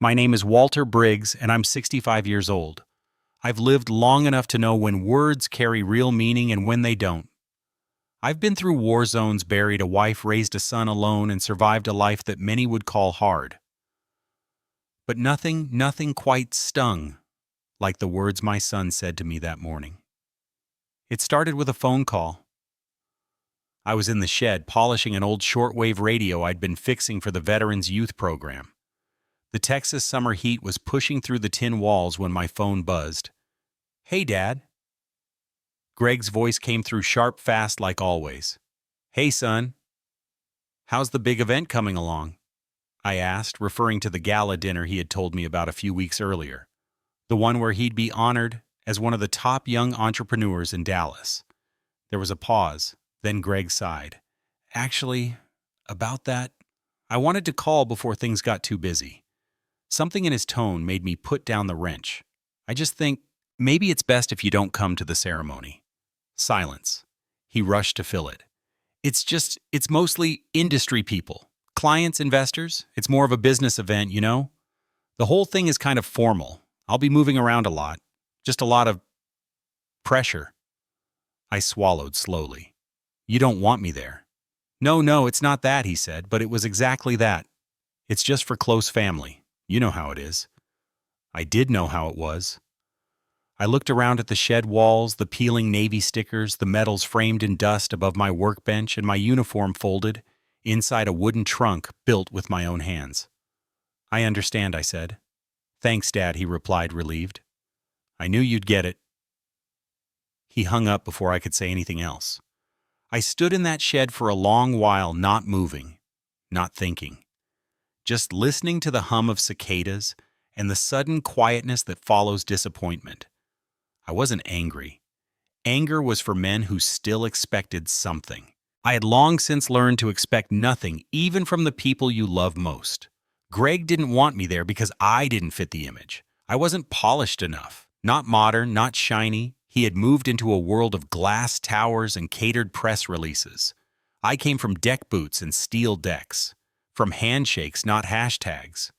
My name is Walter Briggs, and I'm 65 years old. I've lived long enough to know when words carry real meaning and when they don't. I've been through war zones, buried a wife, raised a son alone, and survived a life that many would call hard. But nothing quite stung like the words my son said to me that morning. It started with a phone call. I was in the shed polishing an old shortwave radio I'd been fixing for the Veterans Youth Program. The Texas summer heat was pushing through the tin walls when my phone buzzed. "Hey, Dad." Greg's voice came through sharp, fast like always. "Hey, son. How's the big event coming along?" I asked, referring to the gala dinner he had told me about a few weeks earlier. The one where he'd be honored as one of the top young entrepreneurs in Dallas. There was a pause, then Greg sighed. "Actually, about that, I wanted to call before things got too busy." Something in his tone made me put down the wrench. "I just think maybe it's best if you don't come to the ceremony." Silence. He rushed to fill it. It's mostly industry people. Clients, investors. It's more of a business event, you know? The whole thing is kind of formal. I'll be moving around a lot. Just a lot of pressure." I swallowed slowly. "You don't want me there." No, it's not that," he said, "but it was exactly that. It's just for close family. You know how it is." I did know how it was. I looked around at the shed walls, the peeling Navy stickers, the medals framed in dust above my workbench, and my uniform folded inside a wooden trunk built with my own hands. "I understand," I said. "Thanks, Dad," he replied, relieved. "I knew you'd get it." He hung up before I could say anything else. I stood in that shed for a long while, not moving, not thinking, just listening to the hum of cicadas and the sudden quietness that follows disappointment. I wasn't angry. Anger was for men who still expected something. I had long since learned to expect nothing, even from the people you love most. Greg didn't want me there because I didn't fit the image. I wasn't polished enough, not modern, not shiny. He had moved into a world of glass towers and catered press releases. I came from deck boots and steel decks, from handshakes, not hashtags.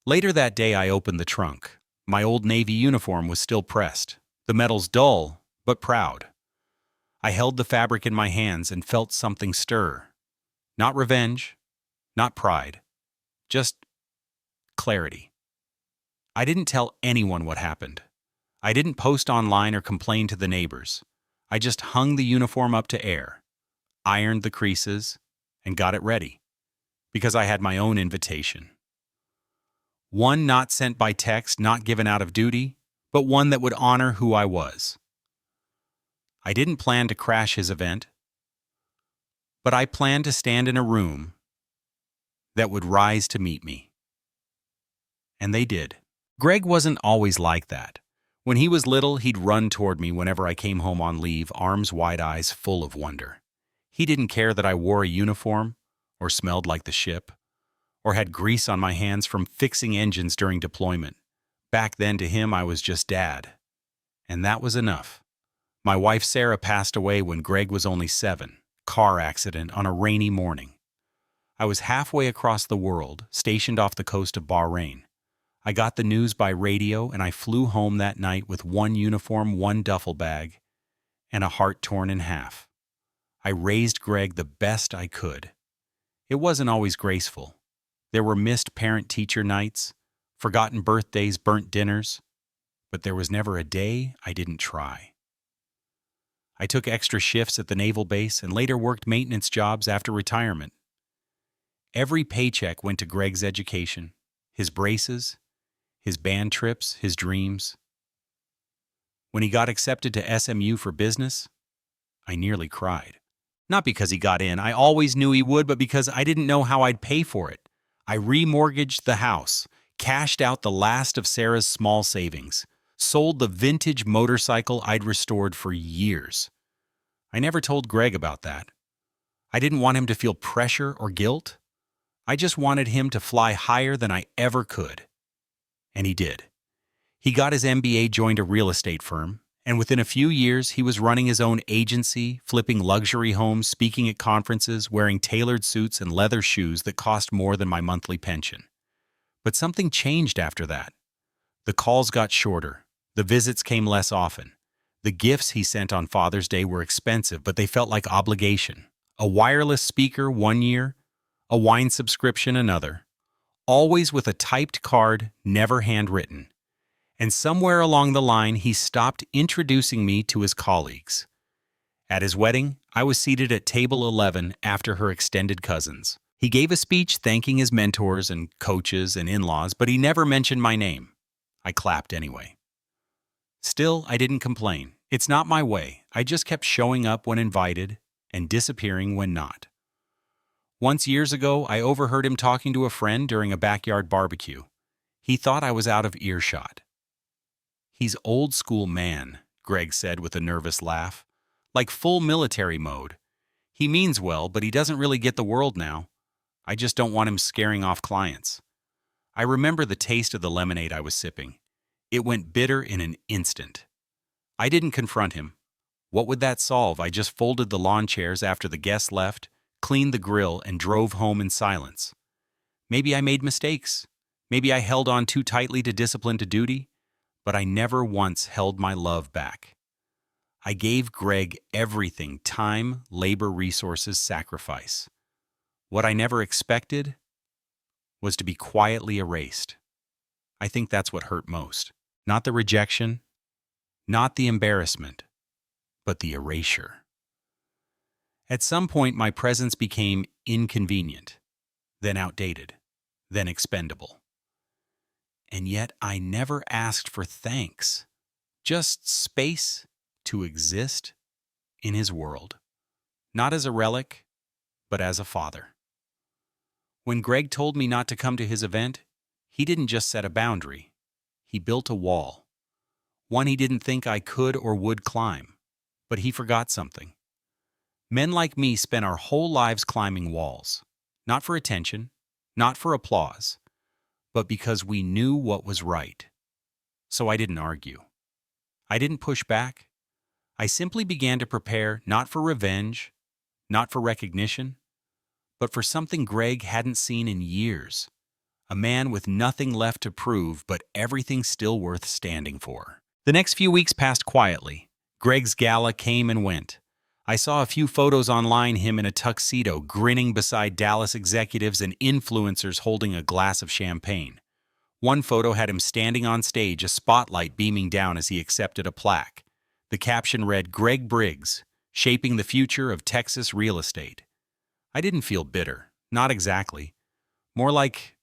Later that day, I opened the trunk. My old Navy uniform was still pressed, the metals dull, but proud. I held the fabric in my hands and felt something stir. Not revenge, not pride, just clarity. I didn't tell anyone what happened. I didn't post online or complain to the neighbors. I just hung the uniform up to air, ironed the creases, and got it ready, because I had my own invitation. One not sent by text, not given out of duty, but one that would honor who I was. I didn't plan to crash his event, but I planned to stand in a room that would rise to meet me. And they did. Greg wasn't always like that. When he was little, he'd run toward me whenever I came home on leave, arms wide, eyes full of wonder. He didn't care that I wore a uniform, or smelled like the ship, or had grease on my hands from fixing engines during deployment. Back then, to him, I was just Dad. And that was enough. My wife Sarah passed away when Greg was only 7, car accident on a rainy morning. I was halfway across the world, stationed off the coast of Bahrain. I got the news by radio, and I flew home that night with one uniform, one duffel bag, and a heart torn in half. I raised Greg the best I could. It wasn't always graceful. There were missed parent-teacher nights, forgotten birthdays, burnt dinners, but there was never a day I didn't try. I took extra shifts at the naval base and later worked maintenance jobs after retirement. Every paycheck went to Greg's education, his braces, his band trips, his dreams. When he got accepted to SMU for business, I nearly cried. Not because he got in, I always knew he would, but because I didn't know how I'd pay for it. I remortgaged the house, cashed out the last of Sarah's small savings, sold the vintage motorcycle I'd restored for years. I never told Greg about that. I didn't want him to feel pressure or guilt. I just wanted him to fly higher than I ever could. And he did. He got his MBA, joined a real estate firm, and within a few years he was running his own agency, flipping luxury homes, speaking at conferences, wearing tailored suits and leather shoes that cost more than my monthly pension. But something changed after that. The calls got shorter. The visits came less often. The gifts he sent on Father's Day were expensive, but they felt like obligation. A wireless speaker 1 year, a wine subscription another. Always with a typed card, never handwritten. And somewhere along the line, he stopped introducing me to his colleagues. At his wedding, I was seated at table 11 after her extended cousins. He gave a speech thanking his mentors and coaches and in-laws, but he never mentioned my name. I clapped anyway. Still, I didn't complain. It's not my way. I just kept showing up when invited and disappearing when not. Once years ago, I overheard him talking to a friend during a backyard barbecue. He thought I was out of earshot. "He's old school man," Greg said with a nervous laugh. "Like full military mode. He means well, but he doesn't really get the world now. I just don't want him scaring off clients." I remember the taste of the lemonade I was sipping. It went bitter in an instant. I didn't confront him. What would that solve? I just folded the lawn chairs after the guests left, cleaned the grill, and drove home in silence. Maybe I made mistakes. Maybe I held on too tightly to discipline to duty, but I never once held my love back. I gave Greg everything: time, labor, resources, sacrifice. What I never expected was to be quietly erased. I think that's what hurt most. Not the rejection, not the embarrassment, but the erasure. At some point, my presence became inconvenient, then outdated, then expendable. And yet I never asked for thanks, just space to exist in his world, not as a relic, but as a father. When Greg told me not to come to his event, he didn't just set a boundary. He built a wall. One he didn't think I could or would climb. But he forgot something. Men like me spent our whole lives climbing walls. Not for attention, not for applause, but because we knew what was right. So I didn't argue. I didn't push back. I simply began to prepare not for revenge, not for recognition, but for something Greg hadn't seen in years. A man with nothing left to prove, but everything still worth standing for. The next few weeks passed quietly. Greg's gala came and went. I saw a few photos online, him in a tuxedo, grinning beside Dallas executives and influencers holding a glass of champagne. One photo had him standing on stage, a spotlight beaming down as he accepted a plaque. The caption read, "Greg Briggs, shaping the future of Texas real estate." I didn't feel bitter, not exactly. More like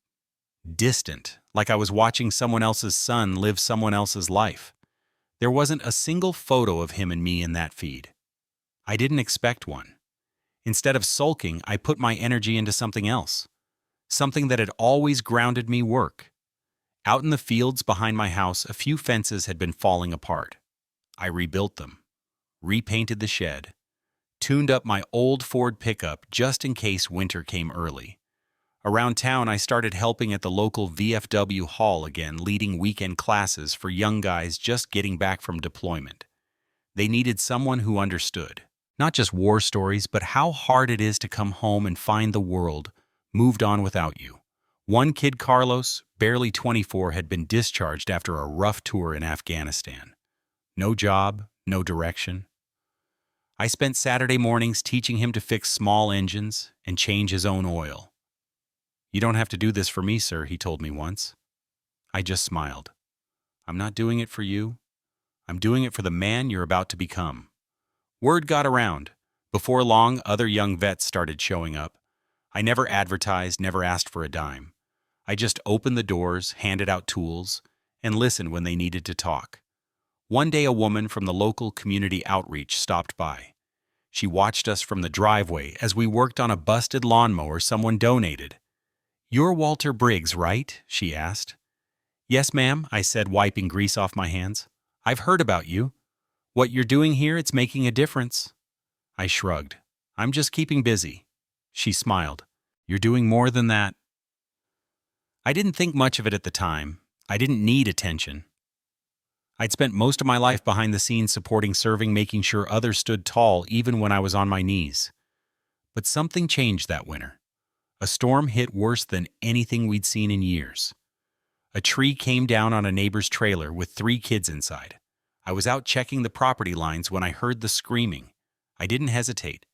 distant, like I was watching someone else's son live someone else's life. There wasn't a single photo of him and me in that feed. I didn't expect one. Instead of sulking, I put my energy into something else. Something that had always grounded me: work. Out in the fields behind my house, a few fences had been falling apart. I rebuilt them, repainted the shed, tuned up my old Ford pickup just in case winter came early. Around town, I started helping at the local VFW hall again, leading weekend classes for young guys just getting back from deployment. They needed someone who understood, not just war stories, but how hard it is to come home and find the world moved on without you. One kid, Carlos, barely 24, had been discharged after a rough tour in Afghanistan. No job, no direction. I spent Saturday mornings teaching him to fix small engines and change his own oil. "You don't have to do this for me, sir," he told me once. I just smiled. "I'm not doing it for you. I'm doing it for the man you're about to become." Word got around. Before long, other young vets started showing up. I never advertised, never asked for a dime. I just opened the doors, handed out tools, and listened when they needed to talk. One day, a woman from the local community outreach stopped by. She watched us from the driveway as we worked on a busted lawnmower someone donated. "You're Walter Briggs, right?" she asked. "Yes, ma'am," I said, wiping grease off my hands. "I've heard about you. What you're doing here, it's making a difference." I shrugged. "I'm just keeping busy." She smiled. "You're doing more than that." I didn't think much of it at the time. I didn't need attention. I'd spent most of my life behind the scenes, supporting, serving, making sure others stood tall even when I was on my knees. But something changed that winter. A storm hit worse than anything we'd seen in years. A tree came down on a neighbor's trailer with 3 kids inside. I was out checking the property lines when I heard the screaming. I didn't hesitate.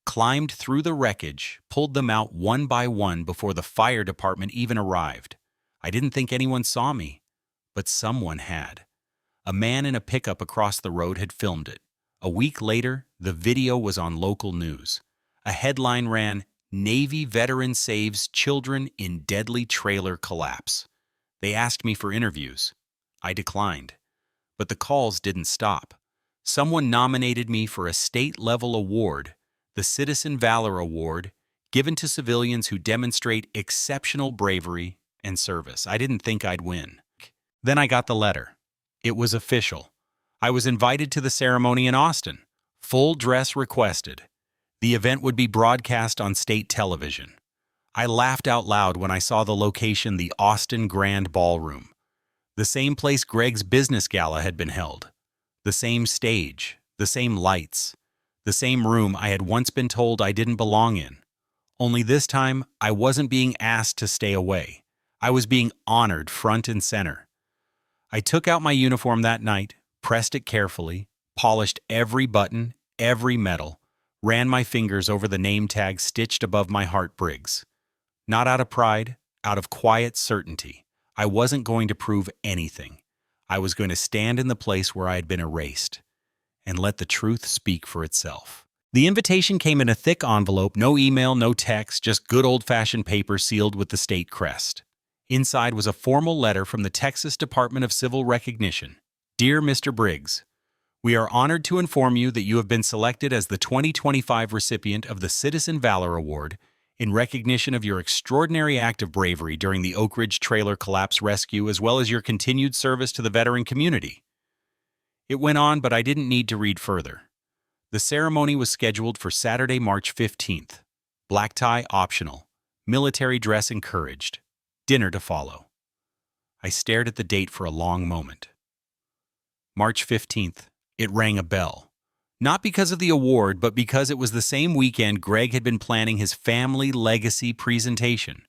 Climbed through the wreckage, pulled them out one by one before the fire department even arrived. I didn't think anyone saw me, but someone had. A man in a pickup across the road had filmed it. A week later, the video was on local news. A headline ran, "Navy Veteran Saves Children in Deadly Trailer Collapse." They asked me for interviews. I declined. But the calls didn't stop. Someone nominated me for a state-level award, the Citizen Valor Award, given to civilians who demonstrate exceptional bravery and service. I didn't think I'd win. Then I got the letter. It was official. I was invited to the ceremony in Austin. Full dress requested. The event would be broadcast on state television. I laughed out loud when I saw the location, the Austin Grand Ballroom. The same place Greg's business gala had been held. The same stage, the same lights, the same room I had once been told I didn't belong in. Only this time, I wasn't being asked to stay away. I was being honored front and center. I took out my uniform that night, pressed it carefully, polished every button, every medal, ran my fingers over the name tag stitched above my heart, Briggs. Not out of pride, out of quiet certainty. I wasn't going to prove anything. I was going to stand in the place where I had been erased and let the truth speak for itself. The invitation came in a thick envelope, no email, no text, just good old-fashioned paper sealed with the state crest. Inside was a formal letter from the Texas Department of Civil Recognition. Dear Mr. Briggs, we are honored to inform you that you have been selected as the 2025 recipient of the Citizen Valor Award in recognition of your extraordinary act of bravery during the Oak Ridge trailer collapse rescue, as well as your continued service to the veteran community. It went on, but I didn't need to read further. The ceremony was scheduled for Saturday, March 15th. Black tie optional. Military dress encouraged. Dinner to follow. I stared at the date for a long moment. March 15th. It rang a bell. Not because of the award, but because it was the same weekend Greg had been planning his family legacy presentation.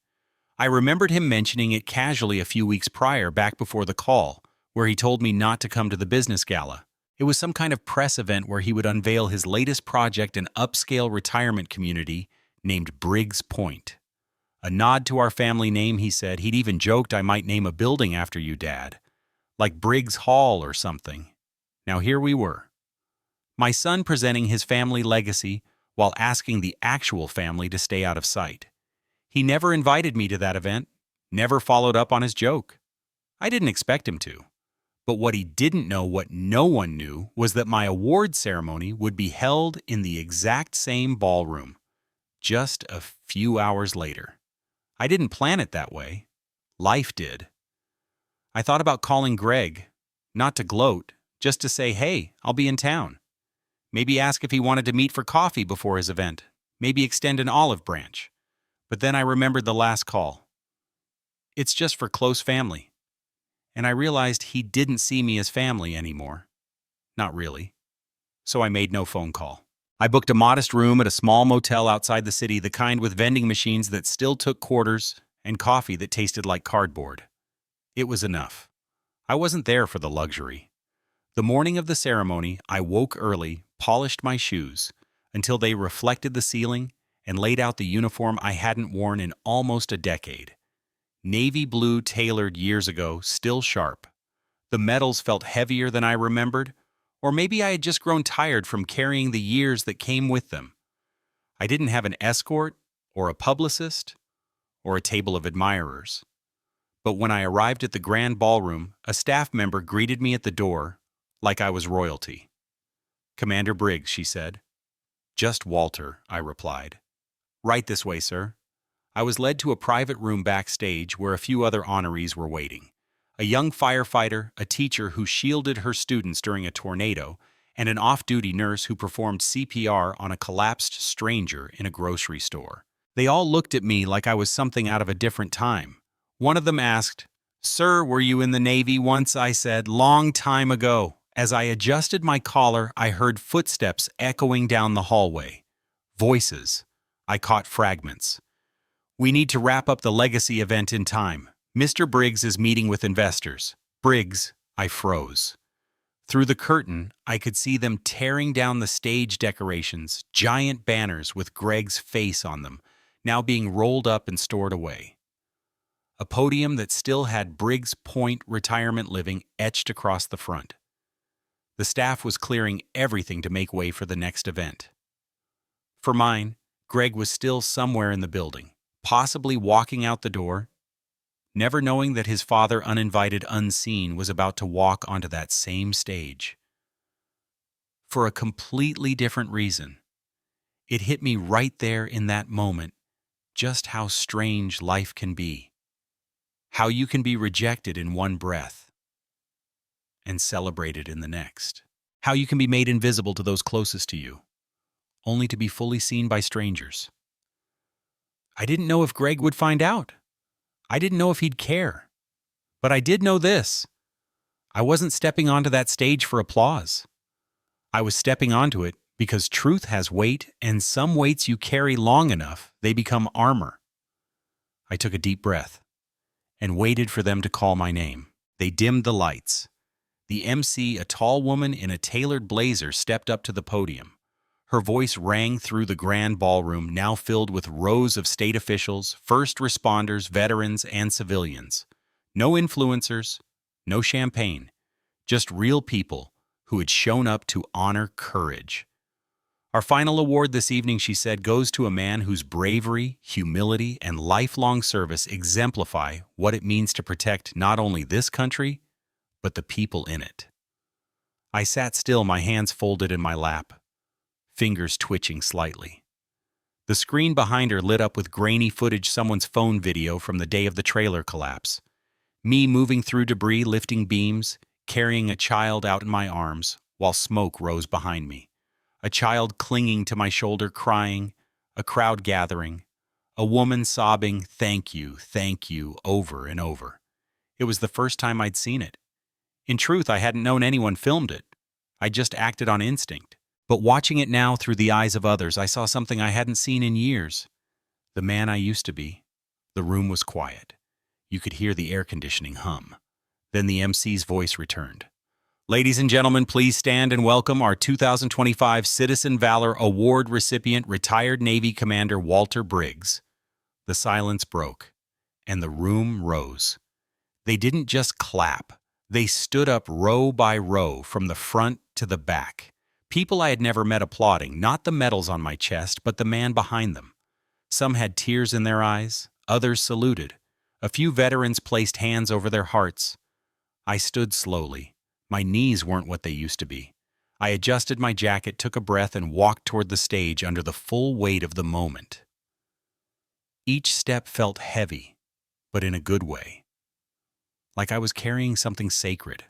I remembered him mentioning it casually a few weeks prior, back before the call, where he told me not to come to the business gala. It was some kind of press event where he would unveil his latest project, an upscale retirement community named Briggs Point. A nod to our family name, he said. He'd even joked I might name a building after you, Dad. Like Briggs Hall or something. Now here we were. My son presenting his family legacy while asking the actual family to stay out of sight. He never invited me to that event, never followed up on his joke. I didn't expect him to. But what he didn't know, what no one knew, was that my award ceremony would be held in the exact same ballroom, just a few hours later. I didn't plan it that way. Life did. I thought about calling Greg, not to gloat, just to say, hey, I'll be in town. Maybe ask if he wanted to meet for coffee before his event. Maybe extend an olive branch. But then I remembered the last call. It's just for close family. And I realized he didn't see me as family anymore. Not really. So I made no phone call. I booked a modest room at a small motel outside the city, the kind with vending machines that still took quarters and coffee that tasted like cardboard. It was enough. I wasn't there for the luxury. The morning of the ceremony, I woke early, polished my shoes until they reflected the ceiling, and laid out the uniform I hadn't worn in almost a decade. Navy blue, tailored years ago, still sharp. The medals felt heavier than I remembered, or maybe I had just grown tired from carrying the years that came with them. I didn't have an escort, or a publicist, or a table of admirers. But when I arrived at the grand ballroom, a staff member greeted me at the door like I was royalty. Commander Briggs, she said. Just Walter, I replied. Right this way, sir. I was led to a private room backstage where a few other honorees were waiting. A young firefighter, a teacher who shielded her students during a tornado, and an off-duty nurse who performed CPR on a collapsed stranger in a grocery store. They all looked at me like I was something out of a different time. One of them asked, "Sir, were you in the Navy once?" I said, "Long time ago." As I adjusted my collar, I heard footsteps echoing down the hallway. Voices. I caught fragments. "We need to wrap up the legacy event in time. Mr. Briggs is meeting with investors. Briggs, I froze. Through the curtain, I could see them tearing down the stage decorations, giant banners with Greg's face on them, now being rolled up and stored away. A podium that still had Briggs Point Retirement Living etched across the front. The staff was clearing everything to make way for the next event. For mine, Greg was still somewhere in the building, possibly walking out the door, never knowing that his father, uninvited, unseen, was about to walk onto that same stage. For a completely different reason. It hit me right there in that moment just how strange life can be. How you can be rejected in one breath and celebrated in the next. How you can be made invisible to those closest to you, only to be fully seen by strangers. I didn't know if Greg would find out. I didn't know if he'd care. But I did know this. I wasn't stepping onto that stage for applause. I was stepping onto it because truth has weight, and some weights you carry long enough, they become armor. I took a deep breath and waited for them to call my name. They dimmed the lights. The MC, a tall woman in a tailored blazer, stepped up to the podium. Her voice rang through the grand ballroom, now filled with rows of state officials, first responders, veterans, and civilians. No influencers, no champagne, just real people who had shown up to honor courage. Our final award this evening, she said, goes to a man whose bravery, humility, and lifelong service exemplify what it means to protect not only this country, but the people in it. I sat still, my hands folded in my lap, fingers twitching slightly. The screen behind her lit up with grainy footage, someone's phone video from the day of the trailer collapse. Me moving through debris, lifting beams, carrying a child out in my arms, while smoke rose behind me. A child clinging to my shoulder, crying, a crowd gathering, a woman sobbing, thank you, over and over. It was the first time I'd seen it. In truth, I hadn't known anyone filmed it. I just acted on instinct. But watching it now through the eyes of others, I saw something I hadn't seen in years. The man I used to be. The room was quiet. You could hear the air conditioning hum. Then the MC's voice returned. Ladies and gentlemen, please stand and welcome our 2025 Citizen Valor Award recipient, retired Navy Commander Walter Briggs. The silence broke, and the room rose. They didn't just clap. They stood up row by row from the front to the back. People I had never met applauding, not the medals on my chest, but the man behind them. Some had tears in their eyes, others saluted. A few veterans placed hands over their hearts. I stood slowly. My knees weren't what they used to be. I adjusted my jacket, took a breath, and walked toward the stage under the full weight of the moment. Each step felt heavy, but in a good way. Like I was carrying something sacred.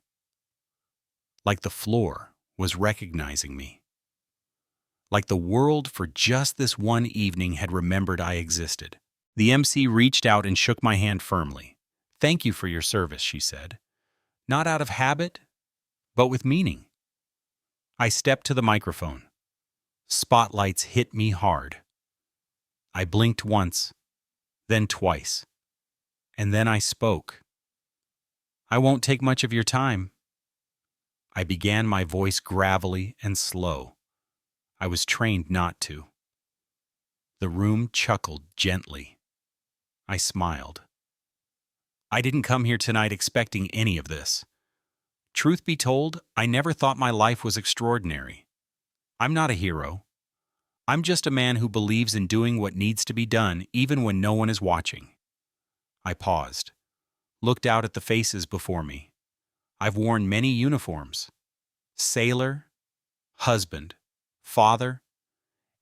Like the floor was recognizing me. Like the world for just this one evening had remembered I existed. The MC reached out and shook my hand firmly. Thank you for your service, she said. Not out of habit, but with meaning. I stepped to the microphone. Spotlights hit me hard. I blinked once, then twice, and then I spoke. I won't take much of your time. I began, my voice gravelly and slow. I was trained not to. The room chuckled gently. I smiled. I didn't come here tonight expecting any of this. Truth be told, I never thought my life was extraordinary. I'm not a hero. I'm just a man who believes in doing what needs to be done even when no one is watching. I paused, looked out at the faces before me. I've worn many uniforms. Sailor, husband, father,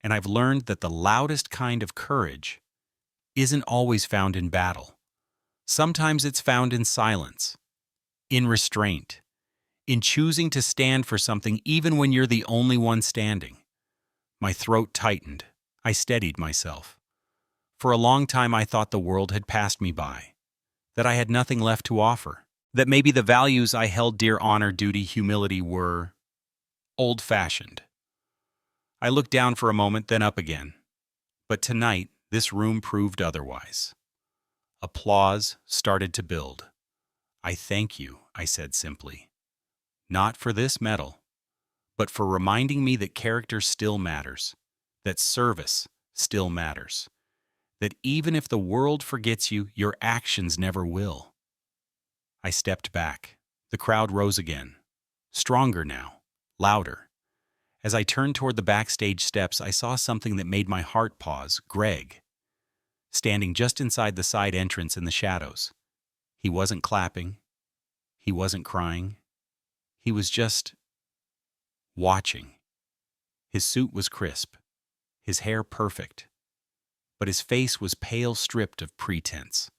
and I've learned that the loudest kind of courage isn't always found in battle. Sometimes it's found in silence, in restraint, in choosing to stand for something even when you're the only one standing. My throat tightened. I steadied myself. For a long time I thought the world had passed me by, that I had nothing left to offer, that maybe the values I held dear, honor, duty, humility, were old-fashioned. I looked down for a moment, then up again. But tonight, this room proved otherwise. Applause started to build. "I thank you," I said simply. "Not for this medal, but for reminding me that character still matters, that service still matters, that even if the world forgets you, your actions never will." I stepped back. The crowd rose again. Stronger now. Louder. As I turned toward the backstage steps, I saw something that made my heart pause. Greg, standing just inside the side entrance in the shadows. He wasn't clapping. He wasn't crying. He was just watching. His suit was crisp, his hair perfect, but his face was pale, stripped of pretense.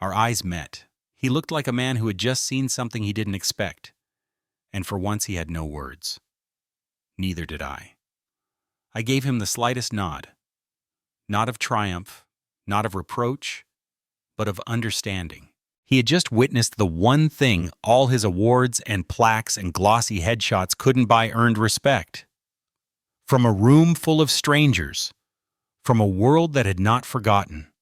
Our eyes met. He looked like a man who had just seen something he didn't expect, and for once he had no words. Neither did I. I gave him the slightest nod. Not of triumph, not of reproach, but of understanding. He had just witnessed the one thing all his awards and plaques and glossy headshots couldn't buy: earned respect. From a room full of strangers, from a world that had not forgotten,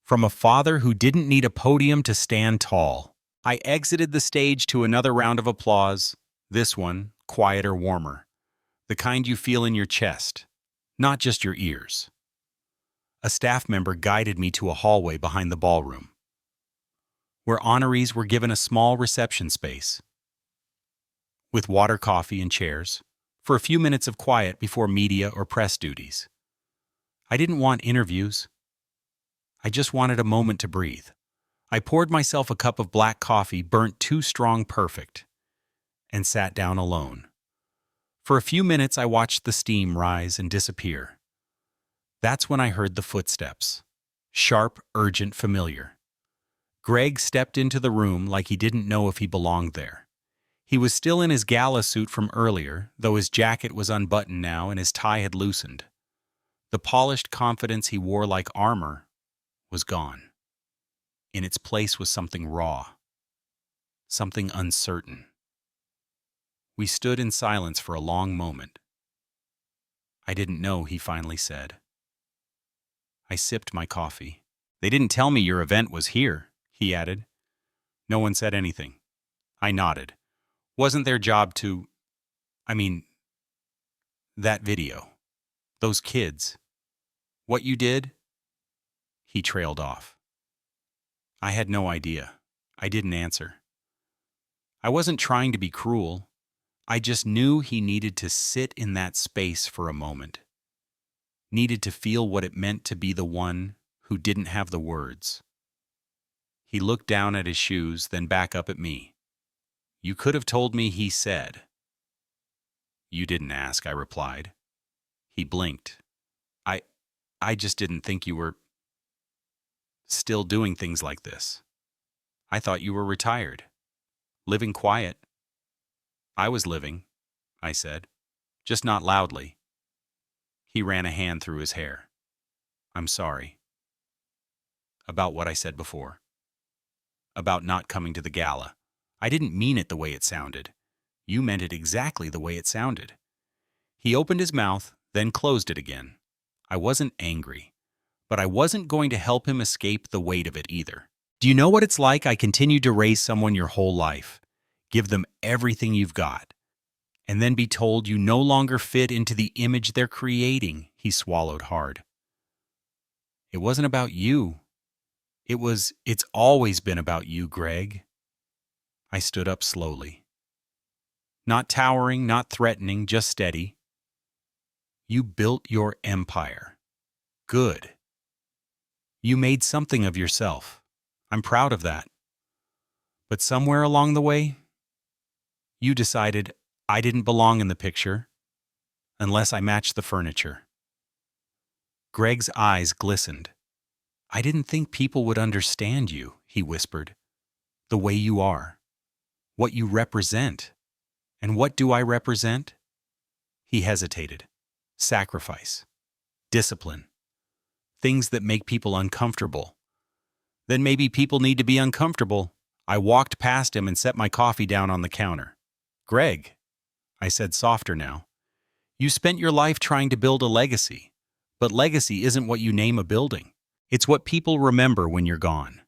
from a father who didn't need a podium to stand tall. I exited the stage to another round of applause, this one quieter, warmer, the kind you feel in your chest, not just your ears. A staff member guided me to a hallway behind the ballroom, where honorees were given a small reception space, with water, coffee, and chairs, for a few minutes of quiet before media or press duties. I didn't want interviews. I just wanted a moment to breathe. I poured myself a cup of black coffee, burnt too strong, perfect, and sat down alone. For a few minutes I watched the steam rise and disappear. That's when I heard the footsteps. Sharp, urgent, familiar. Greg stepped into the room like he didn't know if he belonged there. He was still in his gala suit from earlier, though his jacket was unbuttoned now and his tie had loosened. The polished confidence he wore like armor was gone. In its place was something raw, something uncertain. We stood in silence for a long moment. "I didn't know," he finally said. I sipped my coffee. "They didn't tell me your event was here," he added. No one said anything. I nodded. Wasn't their job to... that video. Those kids. What you did? He trailed off. I had no idea. I didn't answer. I wasn't trying to be cruel. I just knew he needed to sit in that space for a moment. Needed to feel what it meant to be the one who didn't have the words. He looked down at his shoes, then back up at me. "You could have told me," he said. "You didn't ask," I replied. He blinked. I just didn't think you were still doing things like this. I thought you were retired, living quiet." "I was living," I said, "just not loudly." He ran a hand through his hair. "I'm sorry." About what I said before. About not coming to the gala. I didn't mean it the way it sounded. You meant it exactly the way it sounded. He opened his mouth, then closed it again. I wasn't angry, but I wasn't going to help him escape the weight of it either. Do you know what it's like? I continued to raise someone your whole life, give them everything you've got, and then be told you no longer fit into the image they're creating. He swallowed hard. It wasn't about you. It's always been about you, Greg. I stood up slowly. Not towering, not threatening, just steady. You built your empire. Good. You made something of yourself. I'm proud of that. But somewhere along the way, you decided I didn't belong in the picture unless I matched the furniture. Greg's eyes glistened. "I didn't think people would understand you," he whispered. "The way you are. What you represent. And what do I represent?" He hesitated. Sacrifice. Discipline. Things that make people uncomfortable. Then maybe people need to be uncomfortable. I walked past him and set my coffee down on the counter. "Greg," I said softer now, "you spent your life trying to build a legacy, but legacy isn't what you name a building. It's what people remember when you're gone.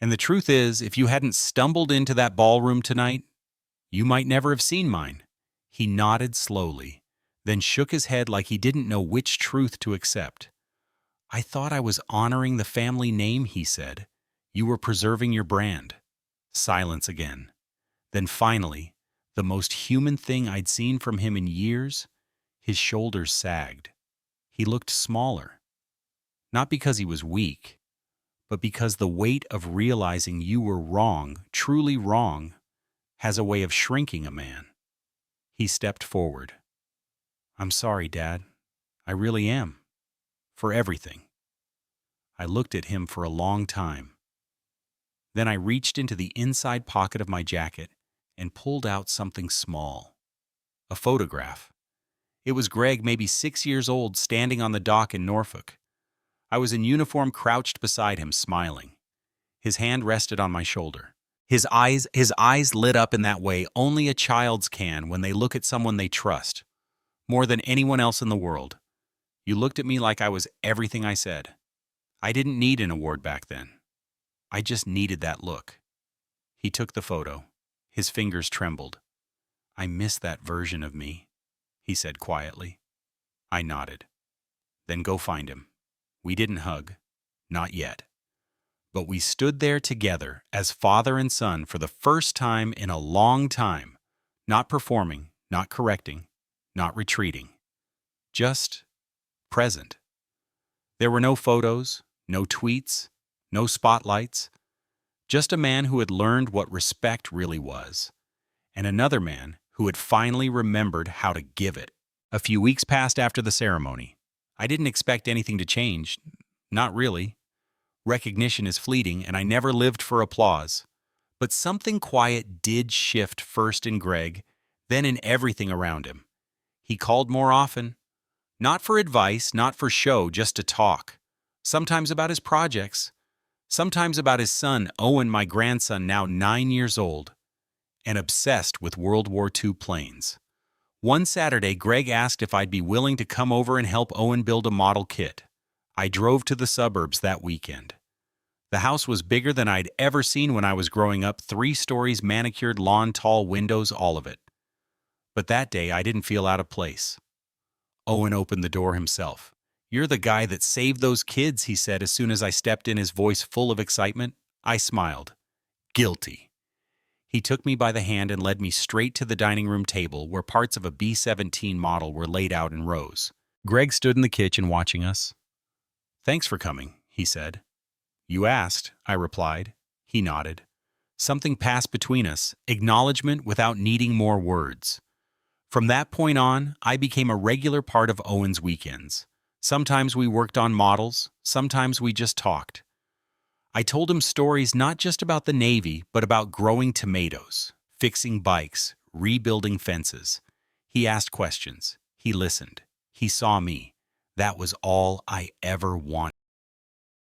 And the truth is, if you hadn't stumbled into that ballroom tonight, you might never have seen mine. He nodded slowly, then shook his head like he didn't know which truth to accept. I thought I was honoring the family name, he said. You were preserving your brand. Silence again. Then finally, the most human thing I'd seen from him in years, his shoulders sagged. He looked smaller. Not because he was weak, but because the weight of realizing you were wrong, truly wrong, has a way of shrinking a man. He stepped forward. I'm sorry, Dad. I really am. For everything. I looked at him for a long time. Then I reached into the inside pocket of my jacket and pulled out something small. A photograph. It was Greg, maybe 6 years old, standing on the dock in Norfolk. I was in uniform, crouched beside him, smiling. His hand rested on my shoulder. His eyes lit up in that way only a child's can when they look at someone they trust, more than anyone else in the world. You looked at me like I was everything I said. I didn't need an award back then. I just needed that look. He took the photo. His fingers trembled. I miss that version of me, he said quietly. I nodded. Then go find him. We didn't hug. Not yet. But we stood there together as father and son for the first time in a long time, not performing, not correcting, not retreating. Just present. There were no photos, no tweets, no spotlights. Just a man who had learned what respect really was, and another man who had finally remembered how to give it. A few weeks passed after the ceremony. I didn't expect anything to change. Not really. Recognition is fleeting, and I never lived for applause. But something quiet did shift, first in Greg, then in everything around him. He called more often. Not for advice, not for show, just to talk. Sometimes about his projects. Sometimes about his son, Owen, my grandson, now 9 years old, and obsessed with World War II planes. One Saturday, Greg asked if I'd be willing to come over and help Owen build a model kit. I drove to the suburbs that weekend. The house was bigger than I'd ever seen when I was growing up, 3 stories, manicured lawn, tall windows, all of it. But that day, I didn't feel out of place. Owen opened the door himself. You're the guy that saved those kids, he said as soon as I stepped in, his voice full of excitement. I smiled. Guilty. He took me by the hand and led me straight to the dining room table where parts of a B-17 model were laid out in rows. Greg stood in the kitchen watching us. Thanks for coming, he said. You asked, I replied. He nodded. Something passed between us, acknowledgement without needing more words. From that point on, I became a regular part of Owen's weekends. Sometimes we worked on models, sometimes we just talked. I told him stories not just about the Navy, but about growing tomatoes, fixing bikes, rebuilding fences. He asked questions. He listened. He saw me. That was all I ever wanted.